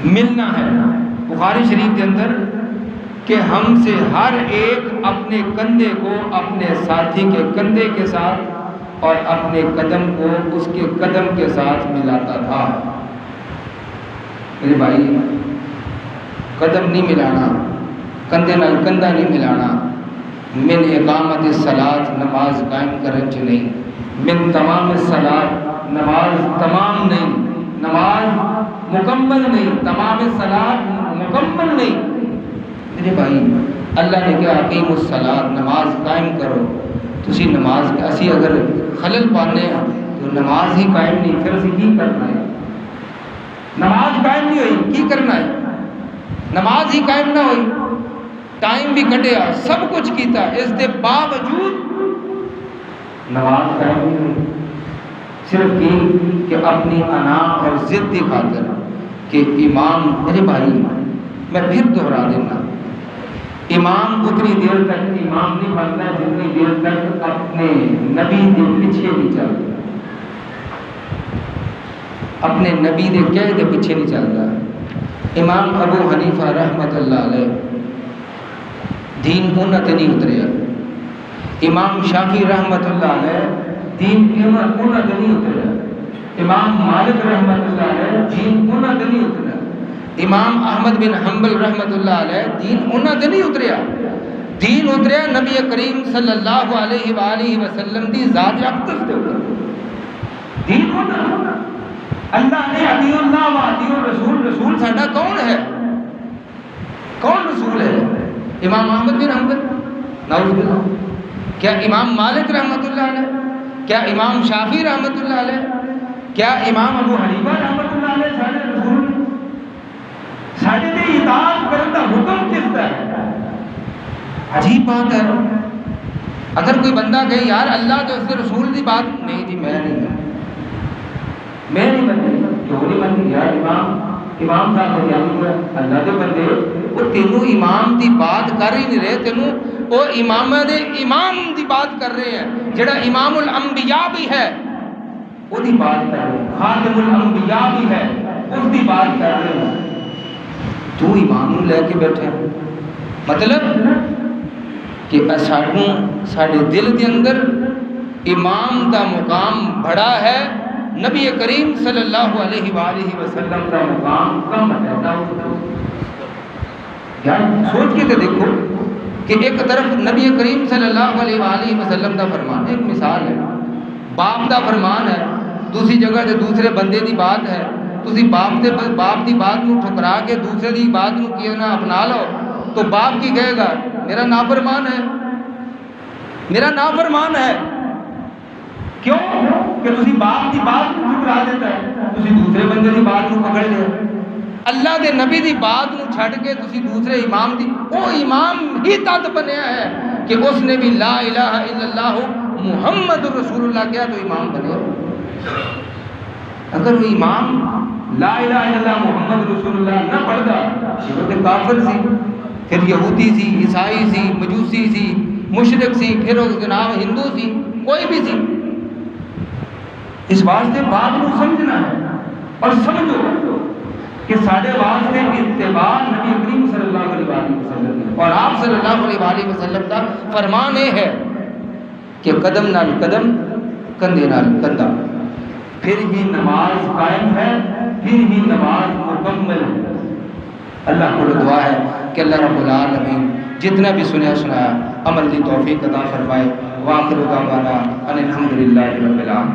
ملنا ہے۔ بخاری شریف کے اندر کہ ہم سے ہر ایک اپنے کندھے کو اپنے ساتھی کے کندھے کے ساتھ اور اپنے قدم کو اس کے قدم کے ساتھ ملاتا تھا۔ میرے بھائی، قدم نہیں ملانا، کندھے نال کندھا نہیں ملانا، من اقامت الصلاۃ نماز قائم کرن چ نہیں، من تمام الصلاۃ نماز تمام نہیں، نماز مکمل نہیں، تمام الصلاۃ مکمل نہیں۔ میرے بھائی، اللہ نے کہا اقیموا الصلاۃ، نماز قائم کرو۔ تسی نماز اسی اگر خلل پانے تو نماز ہی قائم نہیں، پھر اسی کی کرنا ہے؟ نماز قائم نہیں ہوئی، کی کرنا ہے؟ نماز ہی قائم نہ ہوئی، ٹائم بھی کٹیا، سب کچھ کیتا، اس کے باوجود نماز قائم نہیں ہوئی، صرف کی کہ اپنی انا اور ضد کی خاطر کہ امام، میرے بھائی میں پھر دہرا دینا، امام اتنی دیر تک امام نہیں بنتا جتنی دیر تک اپنے نبی کے پیچھے نہیں چلتا، اپنے نبی کے کہے دے پیچھے نہیں چلتا۔ امام ابو حنیفہ رحمت اللہ علیہ دین انہاں تے نہیں اتریا، امام شافعی رحمت اللہ علیہ دین انہاں تے نہیں اتریا، امام مالک رحمت اللہ علیہ دین انہاں تے نہیں اتریا، امام احمد بن حنبل رحمت اللہ علیہ دین انہاں تے نہیں اتریا، دین اتریا نبی کریم صلی اللہ علیہ وآلہ وسلم دی ذات اقدس تے اتریا، دین انہاں۔ اللہ نے اطیعوا اللہ و اطیعوا الرسول، رسول ساڈا کون ہے؟ کون رسول ہے؟ امام احمد بن حنبل؟ نعوذ باللہ۔ کیا امام مالک رحمت اللہ علیہ؟ کیا امام شافعی رحمت اللہ علیہ؟ کیا امام ابو حنیفہ رحمت اللہ علیہ سارے رسول؟ ساڈے تے اطاعت کرن دا حکم کس دا ہے؟ عجیب بات ہے۔ اگر کوئی بندہ کہے یار اللہ تو اس کے رسول دی بات نہیں جی، میں نہیں بنتی، کیوں نہیں بنتی یار؟ امام صاحب نے اللہ کے بندے وہ تینوں امام دی بات کر ہی نہیں رہے، تینوں وہ امام دے امام دی بات کر رہے ہیں، جڑا امام الانبیاء بھی ہے وہ دی بات کر رہے ہیں، خاتم الانبیاء بھی ہے اس دی بات کر رہے ہیں، تو امام نو لے کے بیٹھے ہیں۔ مطلب کہ ساڈے دل کے اندر امام دا مقام بڑا ہے، نبی کریم صلی اللہ علیہ وآلہ وسلم کا مقام کم ہے۔ یار سوچ کے تو دیکھو کہ ایک طرف نبی کریم صلی اللہ علیہ وآلہ وسلم کا فرمان، ایک مثال ہے، باپ دا فرمان ہے، دوسری جگہ تے دوسرے بندے دی بات ہے، تسی باپ دی بات نو ٹھکرا کے دوسرے دی بات نو کیوں نہ اپنا لو تو باپ کی کہے گا میرا نافرمان ہے، میرا نافرمان ہے۔ کیوں کہ تسی باپ دی بات نو ٹھکرا دیتا ہے، تسی دوسرے بندے دی بات نو پکڑ لیا، اللہ دے نبی دی بات نو چھڑ کے تسی دوسرے امام دی، وہ امام ہی تد بنیا ہے کہ اس نے بھی لا الہ الا اللہ محمد رسول اللہ کیا تو امام بنے۔ اگر وہ امام لا الہ الا اللہ محمد رسول اللہ نہ پڑھتا وہ تو کافر سی، پھر یہودی سی، عیسائی سی، مجوسی سی، مشرک سی، پھر وہ جناب ہندو سی، کوئی بھی سی۔ اس واسطے بات کو سمجھنا ہے اور سمجھو کہ ساڈے واسطے اتباع نبی کریم صلی اللہ علیہ وآلہ وسلم اور آپ صلی اللہ علیہ وآلہ وسلم کا فرمان یہ ہے کہ قدم نال قدم، کندھے نال کندھا، پھر ہی نماز قائم ہے، پھر ہی نماز مکمل ہے۔ اللہ کو دعا ہے کہ اللہ رب العالمین جتنا بھی سنیا سنایا عمل کی توفیق عطا فرمائے۔ وآخر دعوانا ان الحمد للہ رب العالمین۔